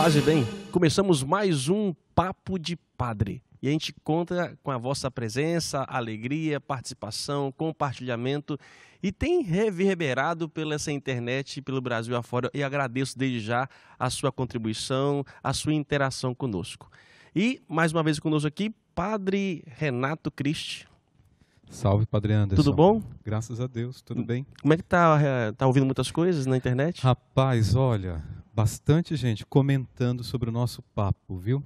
Paz e bem, começamos mais um Papo de Padre. E a gente conta com a vossa presença, alegria, participação, compartilhamento e tem reverberado pela essa internet, pelo Brasil afora. E agradeço desde já a sua contribuição, a sua interação conosco. E mais uma vez conosco aqui, Padre Renato Cristi. Salve, Padre Anderson. Tudo bom? Graças a Deus, tudo bem. Como é que tá ouvindo muitas coisas na internet? Rapaz, olha, bastante gente comentando sobre o nosso papo, viu?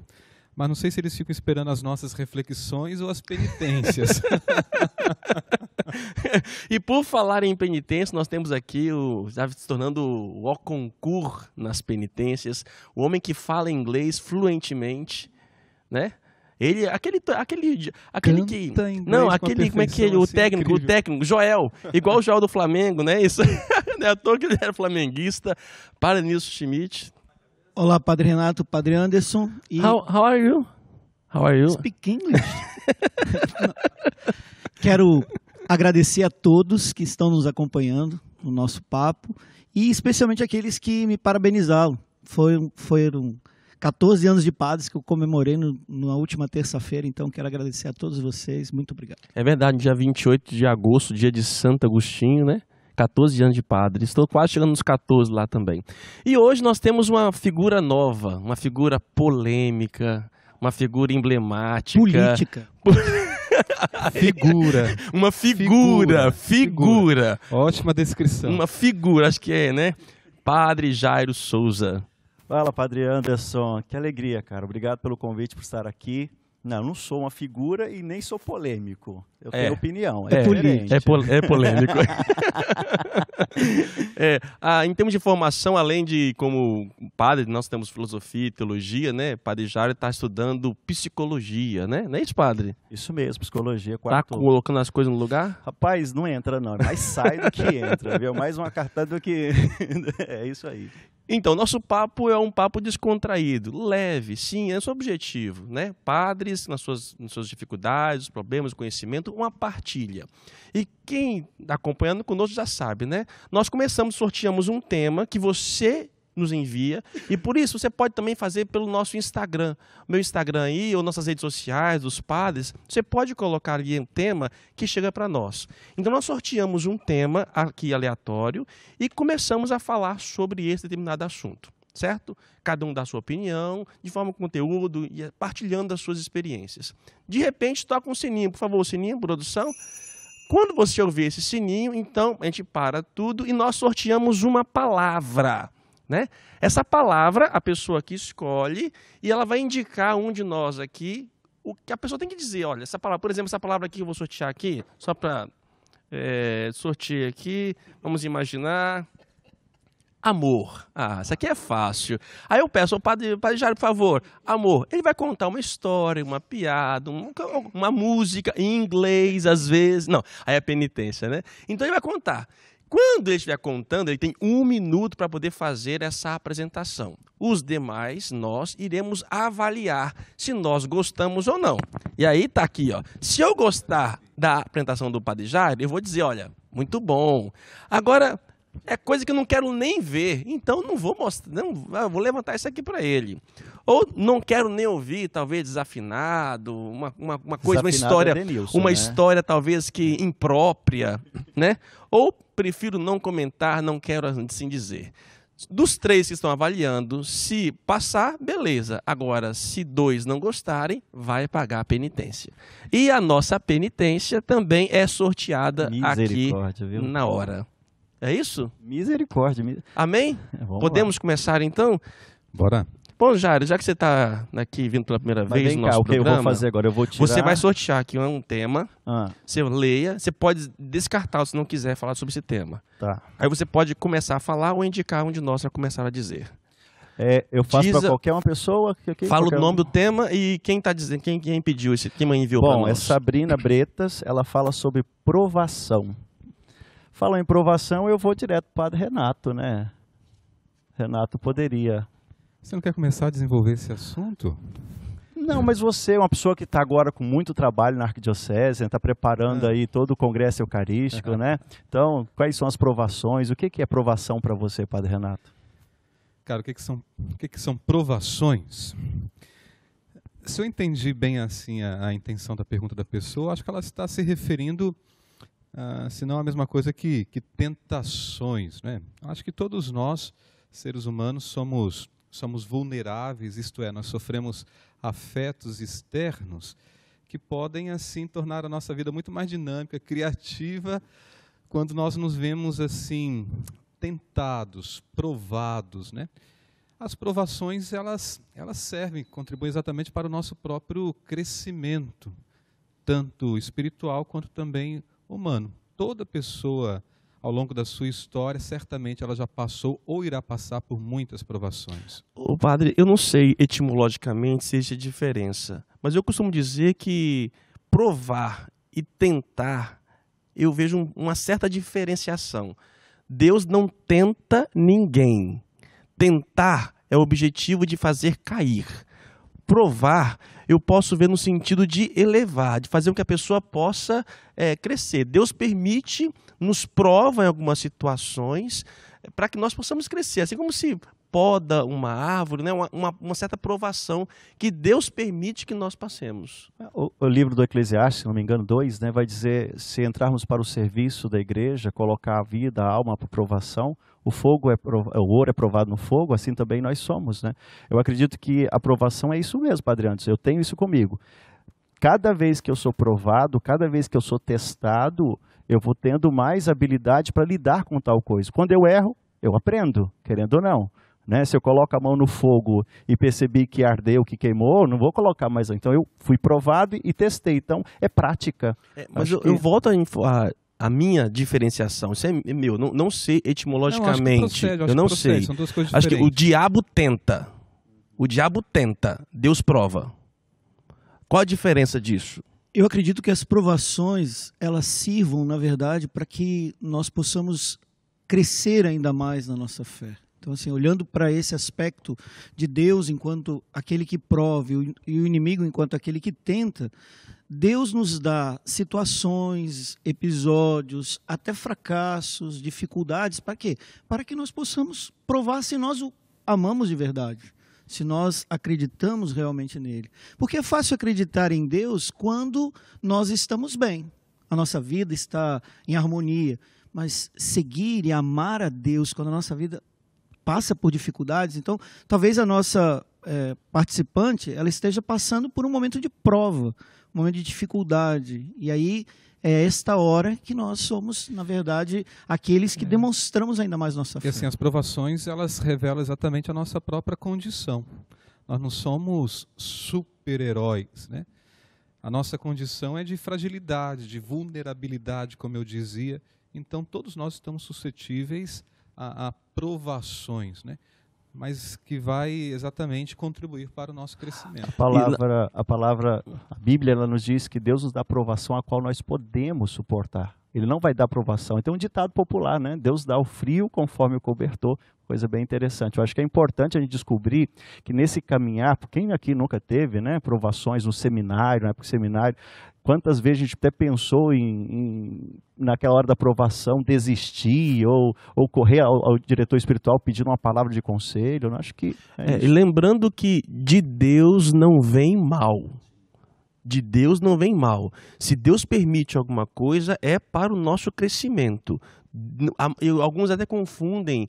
Mas não sei se eles ficam esperando as nossas reflexões ou as penitências. E por falar em penitência, nós temos aqui já se tornando o concurso nas penitências, o homem que fala inglês fluentemente, né? Ele, aquele que, não, aquele, como é que ele, o técnico, Joel, igual o Joel do Flamengo, né? Isso, não é à toa que ele era flamenguista. Para Nilson Schmidt. Olá, Padre Renato, Padre Anderson. E... How are you? How are you? Speak English. Quero agradecer a todos que estão nos acompanhando no nosso papo e especialmente aqueles que me parabenizaram. Foram 14 anos de padres que eu comemorei na última terça-feira, então quero agradecer a todos vocês. Muito obrigado. É verdade, dia 28 de agosto, dia de Santo Agostinho, né? 14 anos de padre. Estou quase chegando nos 14 lá também. E hoje nós temos uma figura nova, uma figura polêmica, uma figura emblemática. Política. Figura. Uma figura. Ótima descrição. Uma figura, acho que é, né? Padre Jairo Souza. Fala, Padre Anderson. Que alegria, cara. Obrigado pelo convite por estar aqui. Não sou uma figura e nem sou polêmico. Eu tenho opinião. É diferente. É polêmico. Em termos de formação, além de como padre, nós temos filosofia e teologia, né? Padre Jairo está estudando psicologia, né? Não é isso, padre? Isso mesmo, psicologia. Está colocando as coisas no lugar? Rapaz, não entra não. Mais sai do que entra, viu? Mais uma cartada do que... É isso aí. Então, nosso papo é um papo descontraído, leve, sim, é o seu objetivo, né? Padres, nas suas dificuldades, problemas, conhecimento, uma partilha. E quem está acompanhando conosco já sabe, né? Nós sorteamos um tema que você nos envia, e por isso você pode também fazer pelo nosso Instagram, meu Instagram aí, ou nossas redes sociais, dos padres, você pode colocar ali um tema que chega para nós. Então nós sorteamos um tema aqui aleatório e começamos a falar sobre esse determinado assunto, certo? Cada um dá a sua opinião, de forma com conteúdo, e partilhando as suas experiências. De repente toca um sininho, por favor, sininho, produção. Quando você ouvir esse sininho, então a gente para tudo e nós sorteamos uma palavra. Né? Essa palavra a pessoa aqui escolhe e ela vai indicar um de nós aqui o que a pessoa tem que dizer. Olha, essa palavra, por exemplo, essa palavra aqui eu vou sortear aqui, só para sortear aqui, vamos imaginar amor. Isso aqui é fácil. Aí eu peço ao Padre Jairo, por favor, amor. Ele vai contar uma história, uma piada, uma música em inglês às vezes. Não, aí é penitência, né? Então ele vai contar. Quando ele estiver contando, ele tem 1 minuto para poder fazer essa apresentação. Os demais, nós iremos avaliar se nós gostamos ou não. E aí está aqui, ó. Se eu gostar da apresentação do Padre Jairo, eu vou dizer, olha, muito bom. Agora, é coisa que eu não quero nem ver, então não vou mostrar, não, vou levantar isso aqui para ele. Ou não quero nem ouvir, talvez desafinado, uma coisa, uma história, Denilson, uma né? história talvez que imprópria, né? Ou prefiro não comentar, não quero assim dizer. Dos 3 que estão avaliando, se passar, beleza. Agora, se 2 não gostarem, vai pagar a penitência. E a nossa penitência também é sorteada aqui na hora. É isso? Misericórdia. Amém? Podemos começar então? Bora. Bom, Jairo, já que você está aqui vindo pela primeira vez no nosso programa... O que eu vou fazer agora? Eu vou tirar... Você vai sortear aqui um tema, você leia, você pode descartar se não quiser falar sobre esse tema. Tá. Aí você pode começar a falar ou indicar um de nós para começar a dizer. Eu faço para qualquer uma pessoa? Fala o nome do tema e quem está dizendo, quem pediu esse, quem enviou para nós. Bom, é Sabrina Bretas, ela fala sobre provação. Falando em provação, eu vou direto para o Padre Renato, né? Renato poderia... Você não quer começar a desenvolver esse assunto? Não, mas você é uma pessoa que está agora com muito trabalho na Arquidiocese, está preparando aí todo o Congresso Eucarístico, né? Então, quais são as provações? O que é provação para você, Padre Renato? Cara, o que que são provações? Se eu entendi bem assim a intenção da pergunta da pessoa, acho que ela está se referindo, se não a mesma coisa que tentações, né? Acho que todos nós, seres humanos, somos vulneráveis, isto é, nós sofremos afetos externos que podem assim tornar a nossa vida muito mais dinâmica, criativa, quando nós nos vemos assim tentados, provados, né? As provações, elas servem, contribuem exatamente para o nosso próprio crescimento, tanto espiritual quanto também humano. Toda pessoa, ao longo da sua história, certamente ela já passou ou irá passar por muitas provações. Ô, padre, eu não sei etimologicamente se existe diferença, mas eu costumo dizer que provar e tentar, eu vejo uma certa diferenciação. Deus não tenta ninguém. Tentar é o objetivo de fazer cair. Provar, eu posso ver no sentido de elevar, de fazer com que a pessoa possa crescer. Deus permite, nos prova em algumas situações, para que nós possamos crescer. Assim como se poda uma árvore, né? uma certa provação que Deus permite que nós passemos. O livro do Eclesiastes, se não me engano, 2, né, vai dizer, se entrarmos para o serviço da igreja, colocar a vida, a alma para provação, o ouro é provado no fogo, assim também nós somos, né? Eu acredito que a provação é isso mesmo, Padre Anderson, eu tenho isso comigo. Cada vez que eu sou provado, cada vez que eu sou testado, eu vou tendo mais habilidade para lidar com tal coisa. Quando eu erro, eu aprendo, querendo ou não. Né? Se eu coloco a mão no fogo e percebi que ardeu, que queimou, não vou colocar mais. Então eu fui provado e testei. Então é prática. Mas eu volto a minha diferenciação. Isso é meu. Não sei etimologicamente. Eu não sei. São duas coisas acho que diferentes. o diabo tenta. O diabo tenta. Deus prova. Qual a diferença disso? Eu acredito que as provações, elas sirvam, na verdade, para que nós possamos crescer ainda mais na nossa fé. Então, assim, olhando para esse aspecto de Deus enquanto aquele que prove e o inimigo enquanto aquele que tenta, Deus nos dá situações, episódios, até fracassos, dificuldades, para quê? Para que nós possamos provar se nós o amamos de verdade, se nós acreditamos realmente nele. Porque é fácil acreditar em Deus quando nós estamos bem, a nossa vida está em harmonia, mas seguir e amar a Deus quando a nossa vida passa por dificuldades, então talvez a nossa participante ela esteja passando por um momento de prova, um momento de dificuldade, e aí é esta hora que nós somos, na verdade, aqueles que demonstramos ainda mais nossa fé. E assim, as provações, elas revelam exatamente a nossa própria condição. Nós não somos super-heróis, né? A nossa condição é de fragilidade, de vulnerabilidade, como eu dizia, então todos nós estamos suscetíveis a provações, né? Mas que vai exatamente contribuir para o nosso crescimento. A Bíblia ela nos diz que Deus nos dá provação a qual nós podemos suportar. Ele não vai dar provação. Então, um ditado popular, né? Deus dá o frio conforme o cobertor. Coisa bem interessante. Eu acho que é importante a gente descobrir que nesse caminhar, quem aqui nunca teve, né, provações no seminário, na época do seminário, quantas vezes a gente até pensou naquela hora da aprovação, desistir ou correr ao diretor espiritual pedindo uma palavra de conselho? Eu acho que e lembrando que de Deus não vem mal. De Deus não vem mal. Se Deus permite alguma coisa, é para o nosso crescimento. Alguns até confundem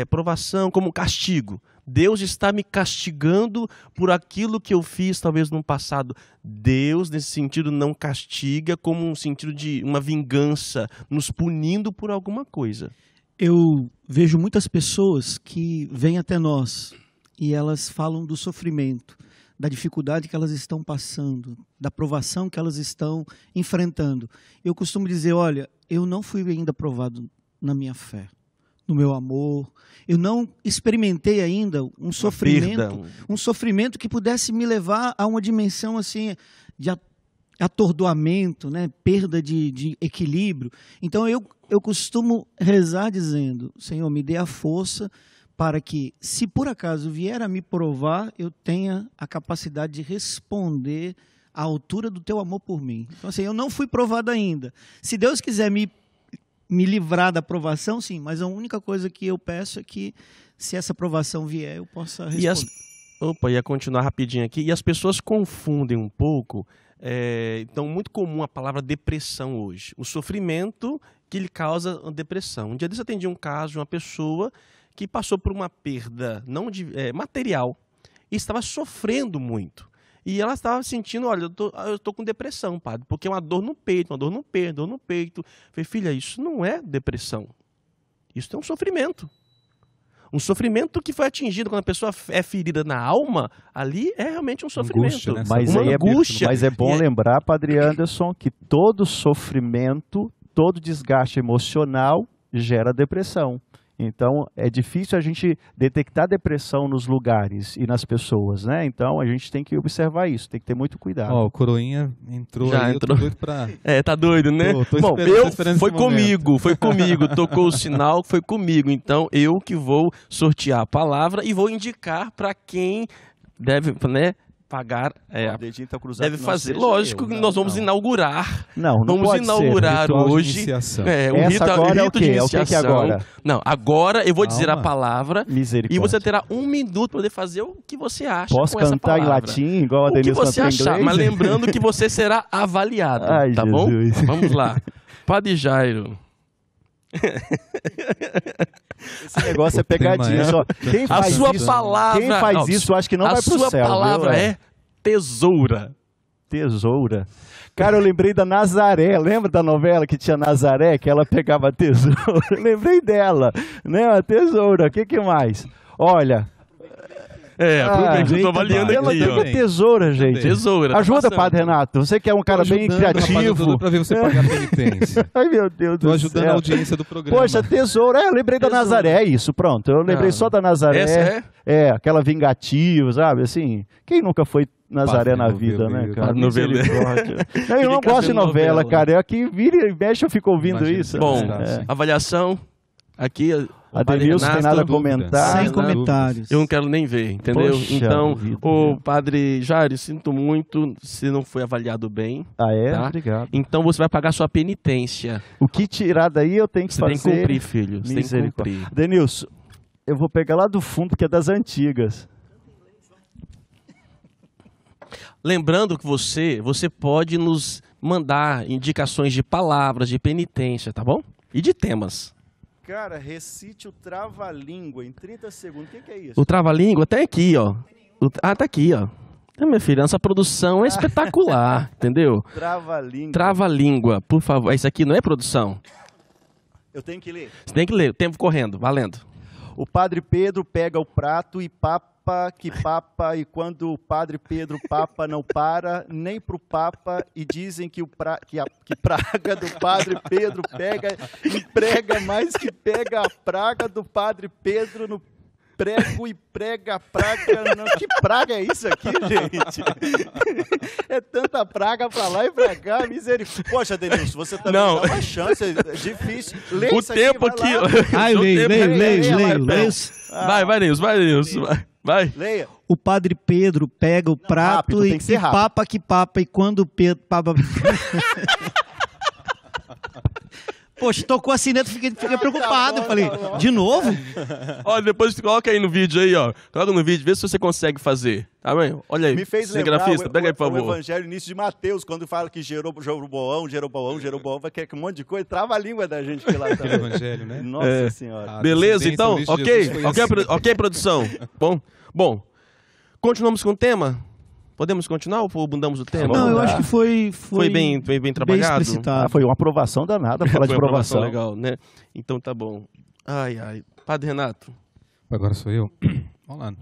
provação como castigo. Deus está me castigando por aquilo que eu fiz talvez no passado. Deus, nesse sentido, não castiga como um sentido de uma vingança, nos punindo por alguma coisa. Eu vejo muitas pessoas que vêm até nós e elas falam do sofrimento, da dificuldade que elas estão passando, da provação que elas estão enfrentando. Eu costumo dizer, olha, eu não fui ainda provado na minha fé, no meu amor. Eu não experimentei ainda um sofrimento que pudesse me levar a uma dimensão assim de atordoamento, né? Perda de equilíbrio. Então eu costumo rezar dizendo, Senhor, me dê a força para que, se por acaso vier a me provar, eu tenha a capacidade de responder à altura do teu amor por mim. Então, assim, eu não fui provado ainda. Se Deus quiser me livrar da provação, sim, mas a única coisa que eu peço é que se essa provação vier, eu possa responder. E Opa, ia continuar rapidinho aqui. E as pessoas confundem um pouco. Então, muito comum a palavra depressão hoje. O sofrimento que lhe causa depressão. Um dia desse eu atendi um caso de uma pessoa que passou por uma perda material e estava sofrendo muito. E ela estava sentindo, olha, eu tô com depressão, padre, porque é uma dor no peito, uma dor no peito, dor no peito. Eu falei, filha, isso não é depressão. Isso é um sofrimento. Um sofrimento que foi atingido quando a pessoa é ferida na alma, ali é realmente um sofrimento. Angústia, né? Mas, uma angústia. Mas é bom lembrar, Padre Anderson, que todo sofrimento, todo desgaste emocional gera depressão. Então, é difícil a gente detectar depressão nos lugares e nas pessoas, né? Então, a gente tem que observar isso, tem que ter muito cuidado. Ó, o Coroinha entrou Já aí, entrou. eu tô doido pra... Tá doido, né? Tô Bom, esperando foi esse momento. comigo, tocou o sinal, foi comigo. Então, eu que vou sortear a palavra e vou indicar para quem deve, né, pagar, O dedinho tá cruzado, deve que não fazer. seja Lógico eu, que não, nós vamos não. inaugurar. Não Vamos pode inaugurar Ritual de hoje. iniciação. Um Essa rito, agora é o rito quê? de É o que iniciação. agora? Não, agora eu vou dizer a Calma. palavra e Misericórdia. você terá 1 minuto para poder fazer o que você acha. Posso com essa cantar em palavra. latim, igual a O que Denilson você cantou em achar, inglês? mas lembrando que você será avaliado, Ai, tá Jesus. bom? Vamos lá. Padre Jairo. Esse negócio é O tema pegadinha. é- Só. Quem A faz sua isso, palavra. quem faz isso, acho que não a vai pro sua céu. palavra viu? é tesoura. Tesoura. Cara, eu lembrei da Nazaré. Lembra da novela que tinha Nazaré, que ela pegava a tesoura? Lembrei dela, né? A tesoura. O que mais? Olha. Aproveita, eu tô avaliando Ela aqui, pega ó. a tesoura, gente. Tesoura. tá Ajuda, passando. Padre Renato. Você que é um cara Tô bem ajudando, rapaz, eu tô criativo. doido pra ver você pagar a penitência. Ai, meu Deus Tô do ajudando céu. a audiência do programa. Poxa, tesoura. Eu lembrei da Tesoura. Nazaré, é isso, pronto. Eu lembrei Não. só da Nazaré. Essa aquela vingativa, sabe? Assim, quem nunca foi Nazaré Padre na vida, noveleiro. né, cara? Padre noveleiro. Misericórdia. Não, eu não Fica gosto de vendo novela, novela. cara. Eu aqui vira e mexe, eu fico ouvindo Imagina isso. se Bom, gostasse. avaliação. Aqui, o A Padre Denilson tem Renato, nada a dúvida. comentar. Sem não, comentários. eu não quero nem ver, entendeu? Poxa Então, vida, o gente. Padre Jairo, sinto muito se não foi avaliado bem. Ah, é? Tá. Obrigado. Então você vai pagar sua penitência. O que tirar daí eu tenho que Você fazer. tem que cumprir, filho. Você tem que Misericórdia. cumprir. Denilson, eu vou pegar lá do fundo, que é das antigas. Lembrando que você pode nos mandar indicações de palavras, de penitência, tá bom? E de temas. Cara, recite o trava-língua em 30 segundos. O que é isso? O trava-língua tá aqui, ó. Tá aqui, ó. Minha filha, essa produção é espetacular, entendeu? Trava-língua. Trava-língua, por favor. Isso aqui não é produção. Eu tenho que ler. Você tem que ler. O tempo correndo, valendo. O Padre Pedro pega o prato e papa, e quando o Padre Pedro papa não para, nem pro papa, e dizem que que praga do Padre Pedro pega e prega mais que pega a praga do Padre Pedro no prego e prega a praga. Não. Que praga é isso aqui, gente? É tanta praga pra lá e pra cá, misericórdia. Poxa, Denilson, você também Não. dá uma chance, é difícil. Lê O isso tempo vai lá. aqui. Ah, eu O leio, tempo- leio. Vai, Nilson. Vai. Leia. O Padre Pedro pega o prato rápido, tem e que ser rápido. papa, e quando o Pedro papa... Poxa, tocou assim dentro, fiquei preocupado. bom, Falei, tá bom. de novo? Ó, depois coloca aí no vídeo aí, ó. Coloca no vídeo, vê se você consegue fazer. Tá bem? Olha aí. Me fez lembrar cinegrafista, pega aí, por o favor. Evangelho início de Mateus, quando fala que Jeroboão, vai querer um monte de coisa, trava a língua da gente lá Aquele também. evangelho, né? Nossa Senhora. A Beleza, descendência então? origem de Ok? Jesus foi assim. Ok, produção? Bom. Continuamos com o tema? Podemos continuar ou mudamos o tema? Não, eu lá. acho que foi bem trabalhado? explicitado. Foi uma aprovação danada falar de Foi uma aprovação aprovação. legal, né? Então tá bom. Ai. Padre Renato. Agora sou eu. Vamos lá.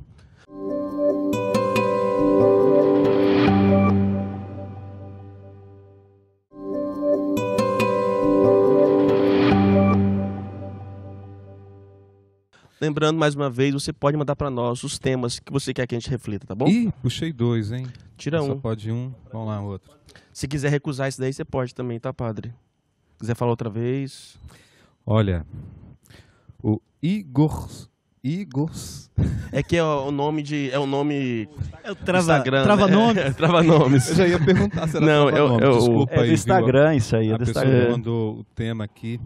Lembrando, mais uma vez, você pode mandar para nós os temas que você quer que a gente reflita, tá bom? Ih, puxei 2, hein? Tira Só um. pode um. Vamos lá, outro. Se quiser recusar isso daí, você pode também, tá, padre? Quiser falar outra vez. Olha, o Igor... É que é o nome de... É o nome... É o Instagram, trava-nome. né? Trava-nomes. Eu já ia perguntar se era Não, trava-nome. eu- Desculpa É aí, do Instagram isso aí, é viu? A do pessoa Instagram. mandou o tema aqui.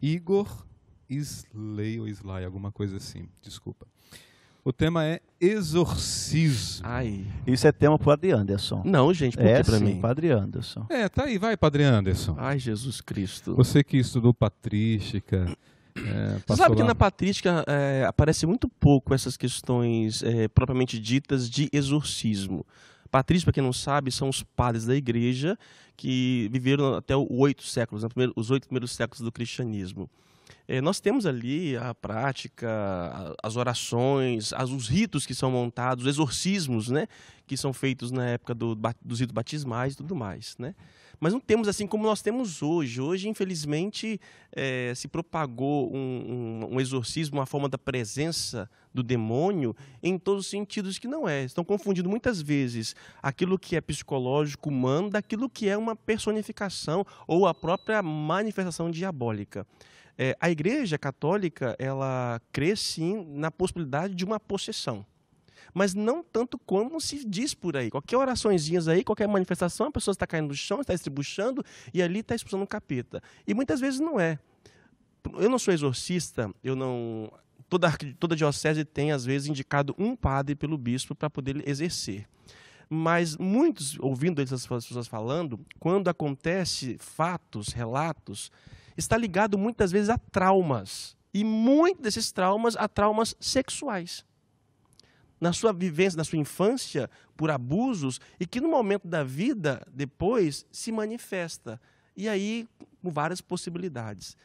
Igor Isley ou Sly, alguma coisa assim, desculpa. O tema é exorcismo. Ai. Isso é tema para o Padre Anderson. Não, gente, por que pra sim, mim? Padre Anderson. Tá aí, vai, Padre Anderson. Ai, Jesus Cristo. Você que estudou patrística, Você sabe que na patrística aparece muito pouco essas questões propriamente ditas de exorcismo. Patrísticos, para quem não sabe, são os padres da igreja que viveram até os 8 séculos, os 8 primeiros séculos do cristianismo. Nós temos ali a prática, as orações, os ritos que são montados, os exorcismos, né, que são feitos na época dos ritos batismais e tudo mais, né? Mas não temos assim como nós temos hoje. Hoje, infelizmente, se propagou um exorcismo, uma forma da presença do demônio em todos os sentidos que não é. Estão confundindo muitas vezes aquilo que é psicológico, humano, daquilo que é uma personificação ou a própria manifestação diabólica. A Igreja Católica, ela crê sim na possibilidade de uma possessão. Mas não tanto como se diz por aí. Qualquer oraçõezinhas aí, qualquer manifestação, a pessoa está caindo no chão, está estribuchando e ali está expulsando um capeta. E muitas vezes não é. Eu não sou exorcista, toda diocese tem, às vezes, indicado um padre pelo bispo para poder exercer. Mas muitos, ouvindo essas pessoas falando, quando acontece fatos, relatos, está ligado muitas vezes a traumas. E muitos desses traumas a traumas sexuais. Na sua vivência, na sua infância, por abusos, e que no momento da vida, depois, se manifesta. E aí, com várias possibilidades.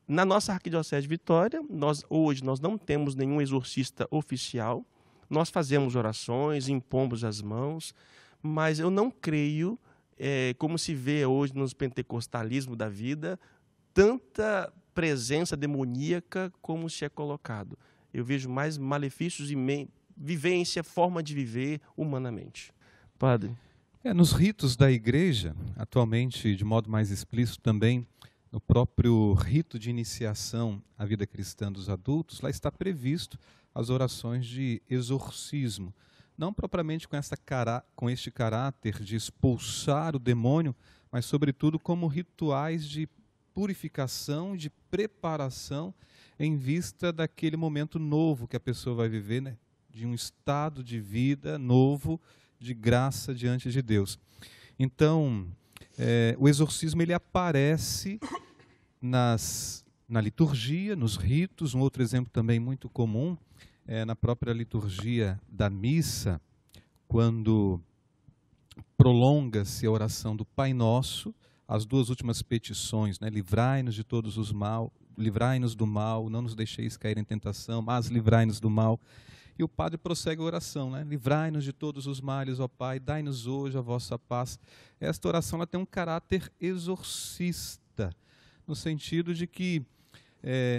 Na nossa Arquidiocese de Vitória, hoje nós não temos nenhum exorcista oficial, nós fazemos orações, impomos as mãos, mas eu não creio, como se vê hoje nos pentecostalismos da vida, tanta presença demoníaca como se é colocado. Eu vejo mais malefícios e vivência, forma de viver humanamente. Padre? Nos ritos da igreja, atualmente, de modo mais explícito também, no próprio rito de iniciação à vida cristã dos adultos, lá está previsto as orações de exorcismo. Não propriamente com este caráter de expulsar o demônio, mas sobretudo como rituais de purificação, de preparação em vista daquele momento novo que a pessoa vai viver, né? De um estado de vida novo, de graça diante de Deus. Então, o exorcismo ele aparece na liturgia, nos ritos. Um outro exemplo também muito comum é na própria liturgia da missa, quando prolonga-se a oração do Pai Nosso, as 2 últimas petições, né? Livrai-nos de todos os mal, livrai-nos do mal, não nos deixeis cair em tentação, mas livrai-nos do mal. E o padre prossegue a oração, né? Livrai-nos de todos os males, ó Pai, dai-nos hoje a vossa paz. Esta oração ela tem um caráter exorcista, no sentido de que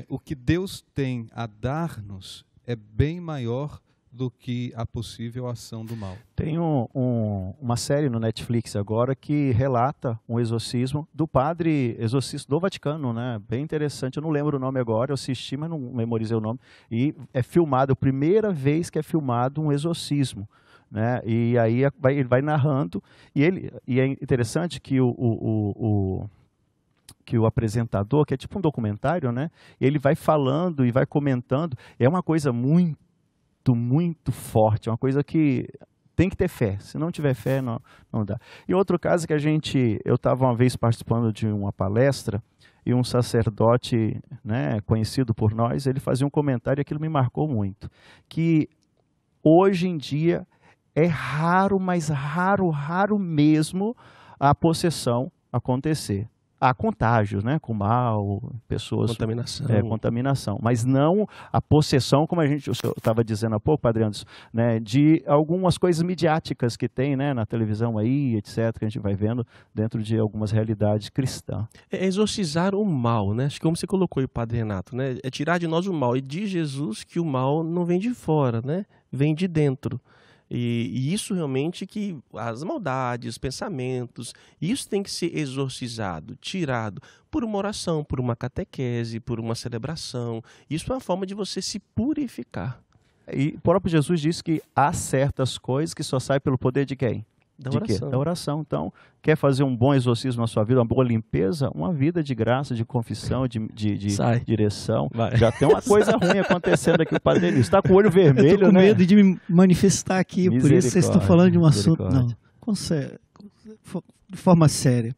o que Deus tem a dar-nos é bem maior do que a possível ação do mal. Tem uma série no Netflix agora que relata um exorcismo do padre exorcista do Vaticano, né? Bem interessante, eu não lembro o nome agora, eu assisti, mas não memorizei o nome. E é filmado, a primeira vez que é filmado um exorcismo, né? E aí ele vai narrando, e é interessante que que o apresentador, que é tipo um documentário, né? Ele vai falando e vai comentando, é uma coisa muito forte, é uma coisa que tem que ter fé, se não tiver fé não dá. E outro caso que eu estava uma vez participando de uma palestra e um sacerdote, né, conhecido por nós, ele fazia um comentário e aquilo me marcou muito, que hoje em dia é raro, mas raro mesmo a possessão acontecer. Há contágios, né, com mal, pessoas... Contaminação. Mas não a possessão, como o senhor estava dizendo há pouco, Padre Anderson, né, de algumas coisas midiáticas que tem, né, na televisão aí, etc., que a gente vai vendo dentro de algumas realidades cristãs. É exorcizar o mal, né? Acho que como você colocou aí, Padre Renato, né? É tirar de nós o mal. E diz Jesus que o mal não vem de fora, né? Vem de dentro. E isso realmente que as maldades, os pensamentos, isso tem que ser exorcizado, tirado por uma oração, por uma catequese, por uma celebração. Isso é uma forma de você se purificar. E o próprio Jesus disse que há certas coisas que só saem pelo poder de quem? Da De quê? oração. Da oração. Então, quer fazer um bom exorcismo na sua vida, uma boa limpeza, uma vida de graça, de confissão, de Sai. direção. Vai. Já tem uma coisa ruim acontecendo aqui, o Padre Denilson. Está com o olho vermelho, Eu tô com né? medo de me manifestar aqui, por isso vocês estão falando de um assunto. Não, Misericórdia. de forma séria.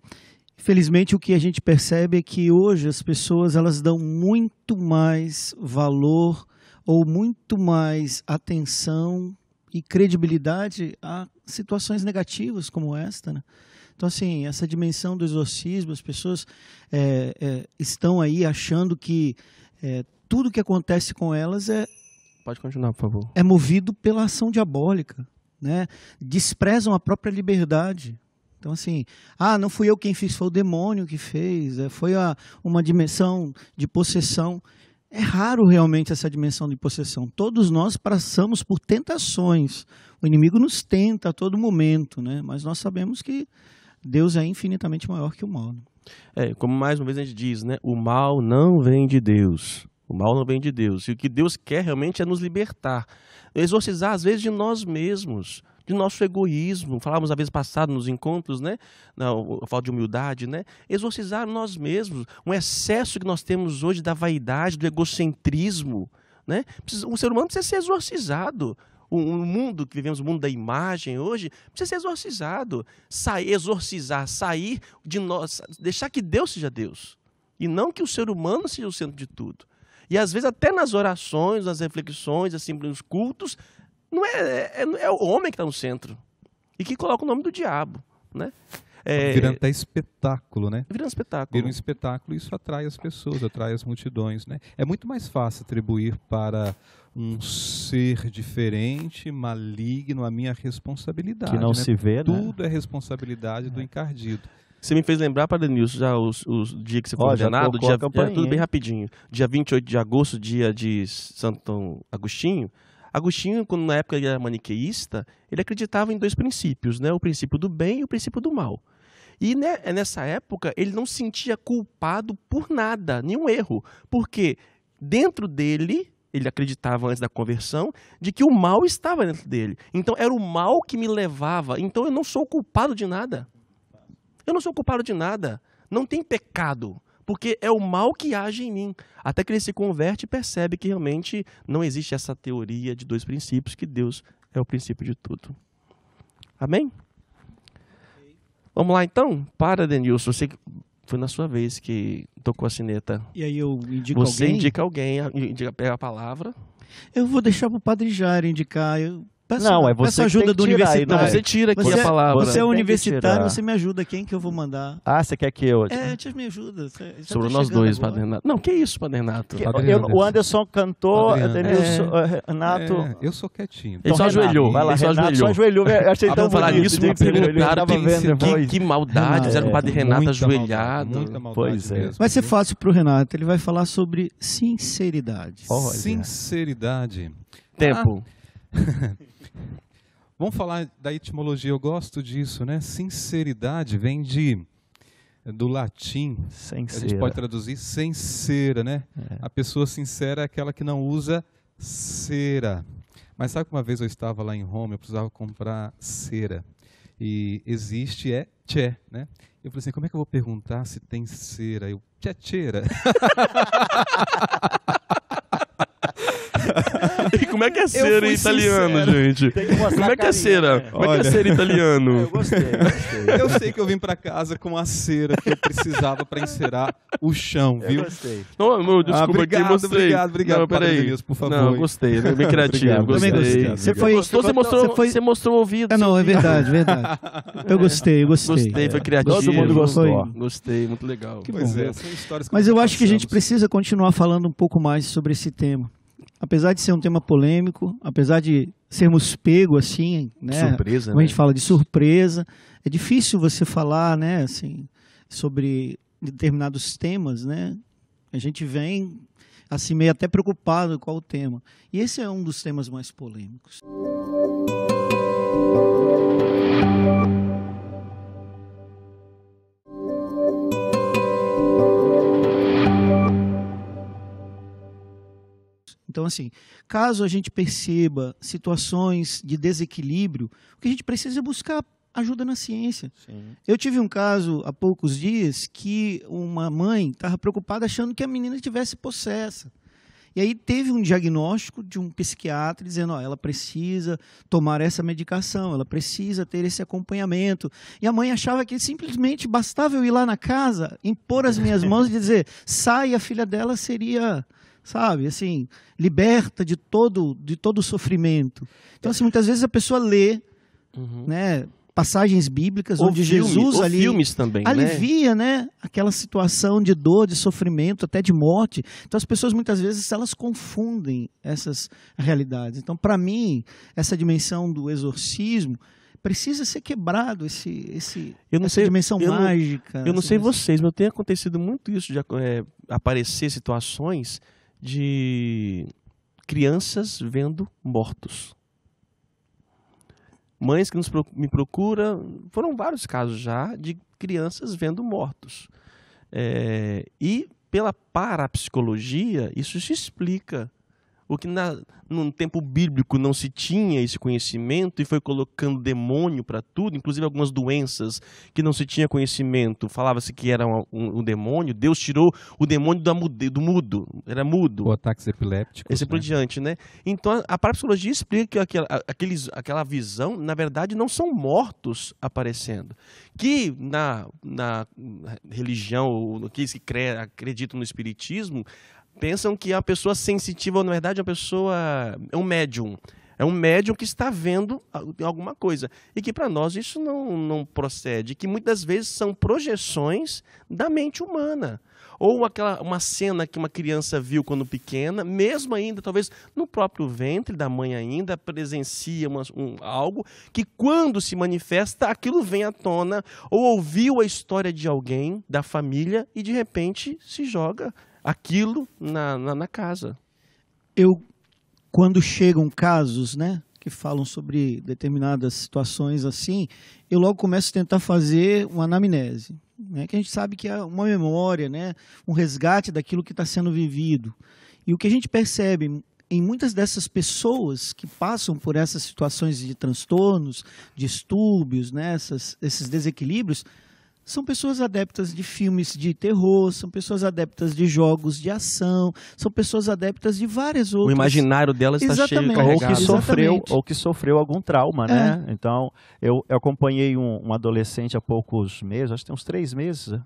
Infelizmente, o que a gente percebe é que hoje as pessoas elas dão muito mais valor ou muito mais atenção e credibilidade a situações negativas como esta, né? Então, assim, essa dimensão do exorcismo, as pessoas estão aí achando que tudo que acontece com elas Pode continuar, por favor. é movido pela ação diabólica, né? Desprezam a própria liberdade. Então, assim, não fui eu quem fiz, foi o demônio que fez, foi uma dimensão de possessão. É raro realmente essa dimensão de possessão. Todos nós passamos por tentações. O inimigo nos tenta a todo momento, né? Mas nós sabemos que Deus é infinitamente maior que o mal. Né? Como mais uma vez a gente diz, né? O mal não vem de Deus. O mal não vem de Deus. E o que Deus quer realmente é nos libertar. Exorcizar, às vezes, de nós mesmos, de nosso egoísmo. Falávamos a vez passada nos encontros, né? A falta de humildade, né? Exorcizar nós mesmos. Um excesso que nós temos hoje da vaidade, do egocentrismo, né? O ser humano precisa ser exorcizado. O mundo que vivemos, o mundo da imagem hoje, precisa ser exorcizado. Exorcizar, sair de nós, deixar que Deus seja Deus. E não que o ser humano seja o centro de tudo. E às vezes até nas orações, nas reflexões, assim, nos cultos, não é o homem que está no centro. E que coloca o nome do diabo, né? Virando até espetáculo, né? Vira um espetáculo. Vira um espetáculo e isso atrai as pessoas, atrai as multidões, né? É muito mais fácil atribuir para um ser diferente, maligno, a minha responsabilidade. Que não né? se vê, né? Tudo é responsabilidade do encardido. Você me fez lembrar, Padre Denilson, já os dias que você foi Já ordenado, tocou a campainha, tudo bem hein? rapidinho. Dia 28 de agosto, dia de Santo Agostinho. Agostinho, quando na época ele era maniqueísta, ele acreditava em dois princípios, né? O princípio do bem e o princípio do mal. E né, nessa época ele não se sentia culpado por nada, nenhum erro. Porque dentro dele, ele acreditava antes da conversão, de que o mal estava dentro dele. Então era o mal que me levava. Então eu não sou culpado de nada. Eu não sou culpado de nada. Não tem pecado. Porque é o mal que age em mim. Até que ele se converte e percebe que realmente não existe essa teoria de dois princípios, que Deus é o princípio de tudo. Amém? Vamos lá então? Para, Denilson. Você foi na sua vez que tocou a sineta. E aí eu indico Você alguém? indica alguém, pega a palavra. Eu vou deixar para o Padre Jair indicar. Eu peço, Não, é peço você que ajuda tem que do tirar aí, universitário. não, Você tira aqui a palavra. Você é Tem que universitário, tirar. você me ajuda. Quem que eu vou mandar? Você quer que eu... Tia, me ajuda. Já Sobre tá nós chegando dois, agora. Padre Renato. Não, que isso, Padre Renato? Padre o Anderson cantou, Padre Denilson, Renato... eu sou quietinho. Ele só Renato, ajoelhou. Vai lá, Ele só Renato, ajoelhou. só ajoelhou. Eu achei tão Vamos falar bonito. nisso, me Ele perguntaram tava vendo, que maldade, fizeram com o Padre Renato Muita ajoelhado. Maldade, muita maldade Pois é. mesmo. Vai ser fácil para o Renato. Ele vai falar sobre sinceridade. Olha. Sinceridade. Tempo. Vamos falar da etimologia, eu gosto disso, né? Sinceridade vem do latim, a gente Sincera. pode traduzir sincera, né? A pessoa sincera é aquela que não usa cera. Mas sabe que uma vez eu estava lá em Roma, eu precisava comprar cera. E existe tchê, né? Eu falei assim, como é que eu vou perguntar se tem cera? Eu, tchê-tcheira. E como é que é cera em italiano, sincero. gente? Tem que mostrar Como é que é a carinha, cera? né? Como é que é Olha. cera em italiano? Eu gostei. Eu sei que eu vim para casa com a cera que eu precisava para encerar o chão, Eu viu? gostei. Não, meu, desculpa obrigado, aqui, mostrei. obrigado, Não, Padre peraí. Denilson, por favor. Não, gostei, bem criativo, Obrigado, gostei. Também gostei. Obrigado. Você foi, Gostou, você mostrou o ouvido. Não, é verdade, verdade. Eu gostei. Gostei, foi criativo. Todo mundo gostou. Gostei, muito legal. Que Pois bom. é, são histórias Mas eu nós acho que a gente passamos. precisa continuar falando um pouco mais sobre esse tema. Apesar de ser um tema polêmico, apesar de sermos pegos assim, né? Surpresa, Como a né? gente fala de surpresa, é difícil você falar, né, assim, sobre determinados temas, né? A gente vem assim meio até preocupado com o tema. E esse é um dos temas mais polêmicos. Então, assim, caso a gente perceba situações de desequilíbrio, o que a gente precisa é buscar ajuda na ciência. Sim. Eu tive um caso há poucos dias que uma mãe estava preocupada achando que a menina estivesse possessa. E aí teve um diagnóstico de um psiquiatra dizendo, ó, ela precisa tomar essa medicação, ela precisa ter esse acompanhamento. E a mãe achava que simplesmente bastava eu ir lá na casa, impor as minhas mãos e dizer, sai, a filha dela seria, sabe, assim, liberta de todo o sofrimento. Então, assim, muitas vezes a pessoa lê, né, passagens bíblicas onde Jesus ali filmes também, alivia, né, aquela situação de dor, de sofrimento, até de morte. Então as pessoas muitas vezes elas confundem essas realidades. Então, para mim, essa dimensão do exorcismo precisa ser quebrado, essa dimensão mágica. Eu não sei vocês, mas tem acontecido muito isso de aparecer situações de crianças vendo mortos. Mães que me procuram, foram vários casos já de crianças vendo mortos. E pela parapsicologia, isso se explica. O que num tempo bíblico não se tinha esse conhecimento e foi colocando demônio para tudo, inclusive algumas doenças que não se tinha conhecimento, falava-se que era um demônio, Deus tirou o demônio do mudo, era mudo. Ou ataques epilépticos. Esse por diante, né? Então a parapsicologia explica que aquela visão, na verdade, não são mortos aparecendo. Que na religião, aqueles que acreditam no espiritismo, pensam que a pessoa sensitiva, na verdade, é um médium. É um médium que está vendo alguma coisa. E que para nós isso não procede. Que muitas vezes são projeções da mente humana. Ou uma cena que uma criança viu quando pequena, mesmo ainda, talvez no próprio ventre da mãe ainda, presencia algo que quando se manifesta, aquilo vem à tona. Ou ouviu a história de alguém, da família, e de repente se joga aquilo na casa. Quando chegam casos, né, que falam sobre determinadas situações assim, eu logo começo a tentar fazer uma anamnese, né, que a gente sabe que é uma memória, né, um resgate daquilo que está sendo vivido. E o que a gente percebe em muitas dessas pessoas que passam por essas situações de transtornos, distúrbios, né, esses desequilíbrios, são pessoas adeptas de filmes de terror, são pessoas adeptas de jogos de ação, são pessoas adeptas de várias outras. O imaginário delas está cheio de carregado. Ou que sofreu algum trauma, né? Então, eu acompanhei um adolescente há poucos meses, acho que tem uns 3 meses,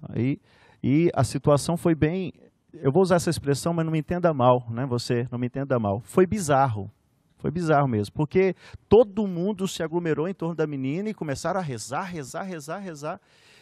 e a situação foi bem... Eu vou usar essa expressão, mas não me entenda mal, né? Você não me entenda mal. Foi bizarro. Foi bizarro mesmo, porque todo mundo se aglomerou em torno da menina e começaram a rezar.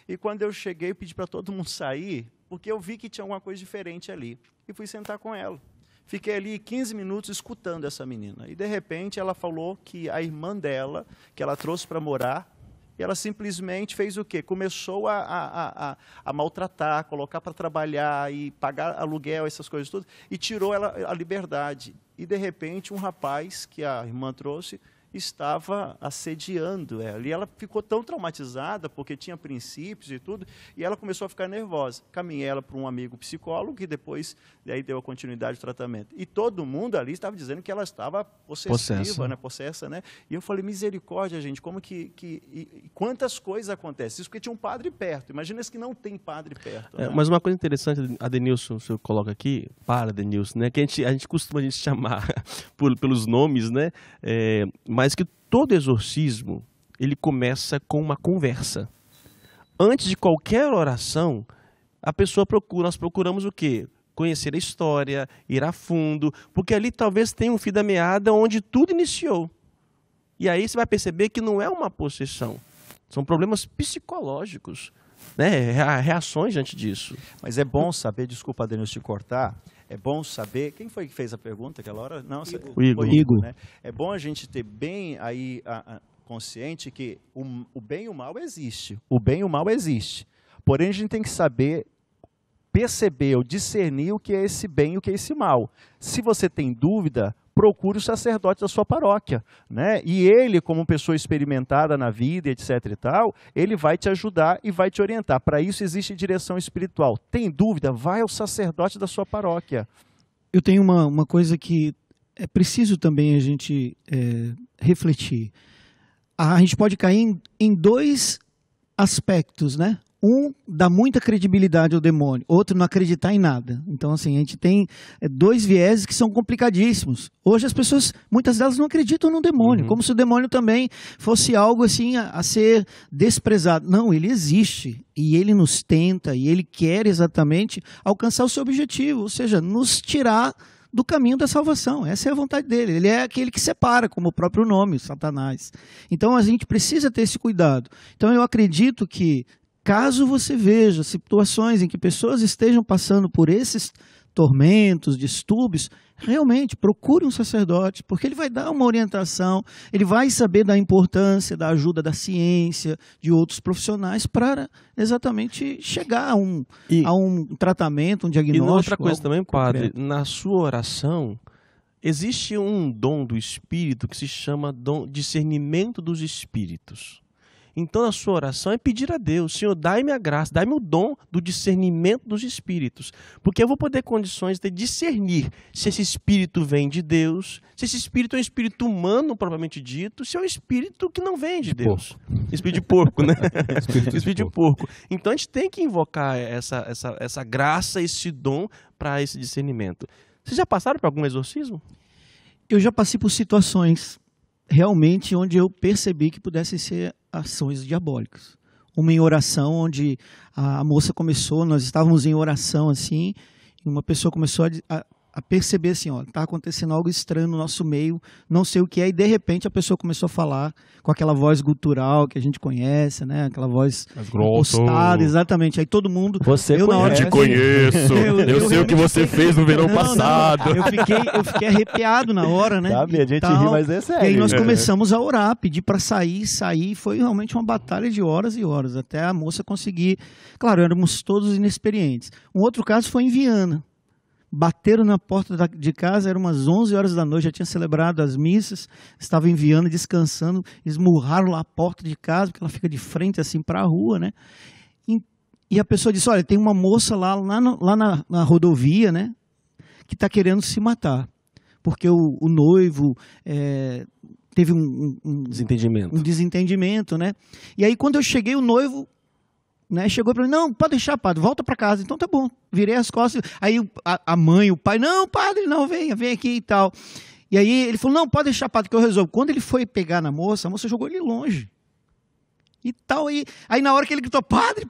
E quando eu cheguei, eu pedi para todo mundo sair, porque eu vi que tinha alguma coisa diferente ali. E fui sentar com ela. Fiquei ali 15 minutos escutando essa menina. E, de repente, ela falou que a irmã dela, que ela trouxe para morar, e ela simplesmente fez o quê? Começou a maltratar, colocar para trabalhar e pagar aluguel, essas coisas tudo, e tirou ela a liberdade. E, de repente, um rapaz que a irmã trouxe estava assediando ela. E ela ficou tão traumatizada, porque tinha princípios e tudo, e ela começou a ficar nervosa. Caminhei ela para um amigo psicólogo, que depois daí deu a continuidade do tratamento. E todo mundo ali estava dizendo que ela estava possessa, né? E eu falei, misericórdia, gente, como quantas coisas acontecem? Isso porque tinha um padre perto. Imagina se que não tem padre perto. Né? Mas uma coisa interessante, Adenilson, o senhor coloca aqui, Adenilson, né? Que a gente costuma chamar pelos nomes, né? Mas que todo exorcismo, ele começa com uma conversa. Antes de qualquer oração, nós procuramos o quê? Conhecer a história, ir a fundo, porque ali talvez tenha um fio da meada onde tudo iniciou. E aí você vai perceber que não é uma possessão, são problemas psicológicos, né? Reações diante disso. Mas é bom saber, desculpa, Adenilson, te cortar, é bom saber... Quem foi que fez a pergunta aquela hora? Não, o Igor. Né? É bom a gente ter bem aí consciente que o bem e o mal existe. O bem e o mal existe. Porém, a gente tem que saber perceber ou discernir o que é esse bem e o que é esse mal. Se você tem dúvida, procure o sacerdote da sua paróquia, né? E ele, como pessoa experimentada na vida, etc. e tal, ele vai te ajudar e vai te orientar. Para isso existe direção espiritual. Tem dúvida? Vai ao sacerdote da sua paróquia. Eu tenho uma coisa que é preciso também a gente refletir. a gente pode cair em dois aspectos, né? Um dá muita credibilidade ao demônio, outro não acreditar em nada. Então, assim, a gente tem dois vieses que são complicadíssimos. Hoje as pessoas, muitas delas não acreditam no demônio, como se o demônio também fosse algo assim a ser desprezado. Não, ele existe e ele nos tenta e ele quer exatamente alcançar o seu objetivo, ou seja, nos tirar do caminho da salvação. Essa é a vontade dele. Ele é aquele que separa, como o próprio nome, Satanás. Então a gente precisa ter esse cuidado. Então eu acredito que, caso você veja situações em que pessoas estejam passando por esses tormentos, distúrbios, realmente procure um sacerdote, porque ele vai dar uma orientação, ele vai saber da importância da ajuda da ciência, de outros profissionais, para exatamente chegar a um tratamento, um diagnóstico. E outra coisa também, padre, concreto. na sua oração, existe um dom do Espírito que se chama discernimento dos Espíritos. Então, a sua oração é pedir a Deus: Senhor, dai-me a graça, dai-me o dom do discernimento dos espíritos, porque eu vou poder condições de discernir se esse espírito vem de Deus, se esse espírito é um espírito humano, propriamente dito, se é um espírito que não vem de Deus. Espírito de porco, né? Espírito de porco. Então, a gente tem que invocar essa graça, esse dom para esse discernimento. Vocês já passaram por algum exorcismo? Eu já passei por situações realmente onde eu percebi que pudessem ser ações diabólicas. Uma em oração, onde a moça começou, nós estávamos em oração assim, e uma pessoa começou a perceber assim, ó, está acontecendo algo estranho no nosso meio, não sei o que é, e de repente a pessoa começou a falar com aquela voz gutural que a gente conhece, né? Aquela voz impostada, exatamente. Aí todo mundo... Eu na hora te conheço, eu sei o que você fez no verão passado. Eu fiquei arrepiado na hora, né? Sabe, a gente ri, mas é sério. E aí nós começamos a orar, pedir para sair, foi realmente uma batalha de horas e horas, até a moça conseguir. Claro, éramos todos inexperientes. Um outro caso foi em Viana. Bateram na porta de casa, eram umas 11 horas da noite, já tinha celebrado as missas, estava em Viana descansando, esmurraram lá a porta de casa, porque ela fica de frente assim para a rua, né? E a pessoa disse: olha, tem uma moça lá na rodovia, né, que está querendo se matar, porque o noivo teve um desentendimento, né? E aí quando eu cheguei, o noivo, né, chegou para mim: não, pode deixar, padre, volta para casa. Então tá bom, virei as costas. Aí a mãe, o pai: não, padre, não, vem aqui e tal. E aí ele falou: não, pode deixar, padre, que eu resolvo. Quando ele foi pegar na moça, a moça jogou ele longe. E tal, aí na hora que ele gritou: padre,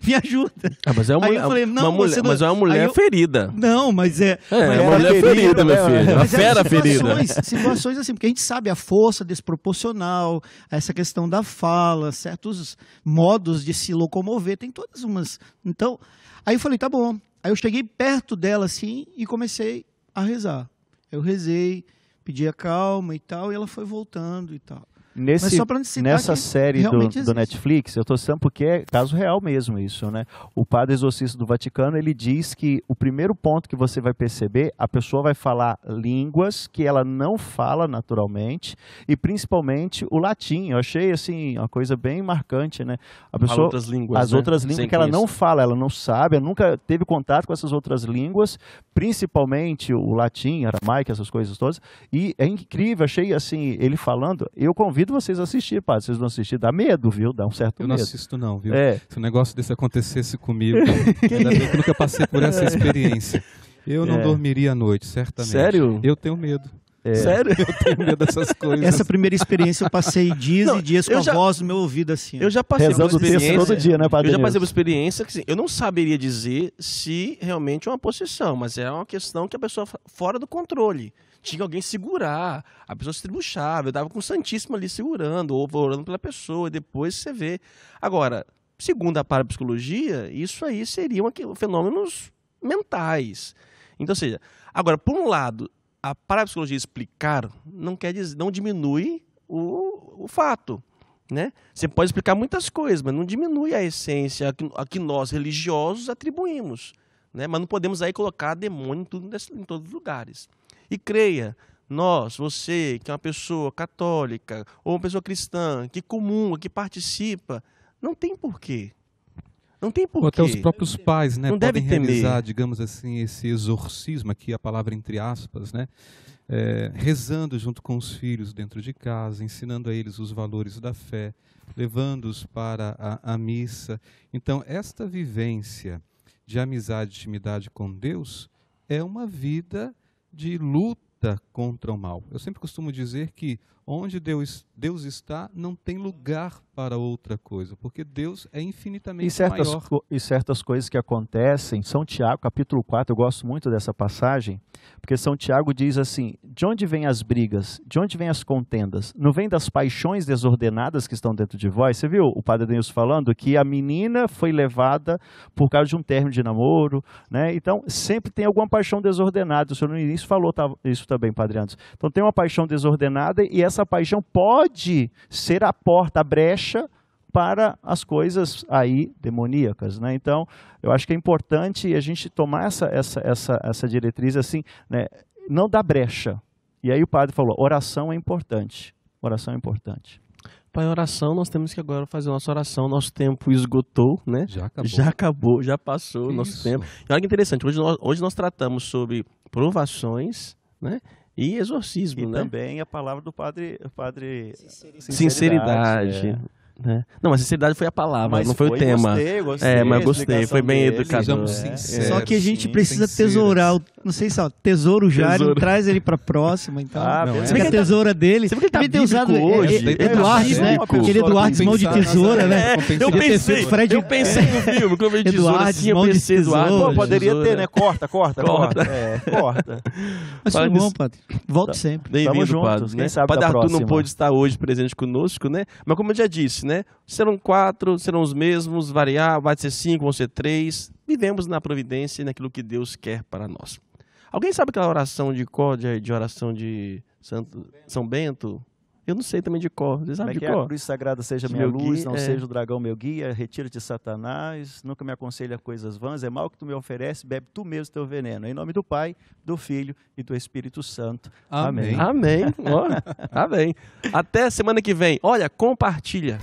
me ajuda. Mas é uma mulher ferida. Não, mas é uma mulher ferida, meu filho. Uma fera ferida. Situações assim, porque a gente sabe a força desproporcional, essa questão da fala, certos modos de se locomover, tem todas umas. Então, aí eu falei: tá bom. Aí eu cheguei perto dela assim e comecei a rezar. Eu rezei, pedi a calma e tal, e ela foi voltando e tal. Nessa série do Netflix, eu estou citando porque é caso real mesmo isso, né? O padre exorcista do Vaticano, ele diz que o primeiro ponto que você vai perceber, a pessoa vai falar línguas que ela não fala naturalmente, e principalmente o latim. Eu achei, assim, uma coisa bem marcante, né? A pessoa, outras línguas, as outras línguas que ela não fala, ela não sabe, ela nunca teve contato com essas outras línguas, principalmente o latim, aramaico, essas coisas todas. E é incrível, achei, assim, ele falando. Eu convido vocês a assistir, padre. Vocês vão assistir, dá medo, viu? Dá um certo medo. Eu não assisto não, viu? Se um negócio desse acontecesse comigo, ainda bem que eu nunca passei por essa experiência. Eu não dormiria à noite, certamente. Sério? Eu tenho medo. Sério? Eu tenho medo dessas coisas. Essa primeira experiência eu passei dias e dias com a voz no meu ouvido assim. Eu já passei por experiência todo dia, né, padre? Eu já passei por experiência que assim, eu não saberia dizer se realmente é uma possessão, mas é uma questão que a pessoa fora do controle. Tinha alguém segurar, a pessoa se tribuchava, eu dava com o Santíssimo ali segurando, ou orando pela pessoa, e depois você vê. Agora, segundo a parapsicologia, isso aí seriam fenômenos mentais. Então, ou seja, agora, por um lado, a parapsicologia explicar não quer dizer, não diminui o fato, né? Você pode explicar muitas coisas, mas não diminui a essência a que nós religiosos atribuímos, né? Mas não podemos aí colocar demônio em todos os lugares. E creia, você que é uma pessoa católica ou uma pessoa cristã que comunga, que participa, não tem porquê. Não tem porquê. Ou até os próprios pais, né, Não deve podem temer. realizar, digamos assim, esse exorcismo, aqui a palavra entre aspas, né, rezando junto com os filhos dentro de casa, ensinando a eles os valores da fé, levando-os para a missa. Então, esta vivência de amizade e intimidade com Deus é uma vida de luta contra o mal. Eu sempre costumo dizer que onde Deus está, não tem lugar para outra coisa, porque Deus é infinitamente maior. E certas coisas que acontecem, São Tiago, capítulo 4, eu gosto muito dessa passagem, porque São Tiago diz assim, de onde vêm as brigas, de onde vêm as contendas? Não vem das paixões desordenadas que estão dentro de vós? Você viu o Padre Denilson falando que a menina foi levada por causa de um término de namoro, né? Então, sempre tem alguma paixão desordenada. O senhor no início falou isso também, Padre Anderson. Então, tem uma paixão desordenada e essa paixão pode ser a porta, a brecha para as coisas aí demoníacas, né? Então, eu acho que é importante a gente tomar essa diretriz assim, né? Não dá brecha. E aí o padre falou, oração é importante. Oração é importante. Pai, oração, nós temos que agora fazer nossa oração. Nosso tempo esgotou, né? Já acabou. Já passou o nosso Isso. tempo. E olha que interessante, hoje nós tratamos sobre provações, né? E exorcismo, E né? também a palavra do padre Sinceridade. Né? Não, mas sinceridade foi a palavra, Mas não foi o tema. Gostei, Mas gostei, foi bem educador. Sejamos sinceros. Só que a gente sim, precisa sinceros. tesourar, não sei se tesouro já, Tesouro. ele traz ele pra próxima, então. Não, Você vê que a tesoura dele. Você vê que ele tá devia ter usado bíblico hoje. Eduardo, né? Bíblico. Aquele Eduardo mão de tesoura, né? Eu Devia ter sido Fred- eu pensei no filme, quando eu vi tesoura Eduardo, assim, eu mão de pensei Eduardo. tesoura. Pô, poderia tesoura. ter, né? Corta. Corta. Corta. Mas foi Fala bom, disso. padre. Volte sempre. Bem-vindo, Tamo juntos, padre. quem Né? sabe Padre da Arthur não próxima. pôde estar hoje presente conosco, né? Mas como eu já disse, né? Serão 4, serão os mesmos, variar, vai ser 5, vão ser 3. Vivemos na providência e naquilo que Deus quer para nós. Alguém sabe aquela oração de cor, de oração de São Bento? Eu não sei também de cor. Você Como sabe é de que é? A cor? cruz sagrada seja De minha meu luz, guia, não é. seja o dragão meu guia, retira-te de Satanás, nunca me aconselha coisas vãs, é mal que tu me oferece, bebe tu mesmo teu veneno. Em nome do Pai, do Filho e do Espírito Santo. Amém. Amém. Ó, amém. Até semana que vem. Olha, compartilha.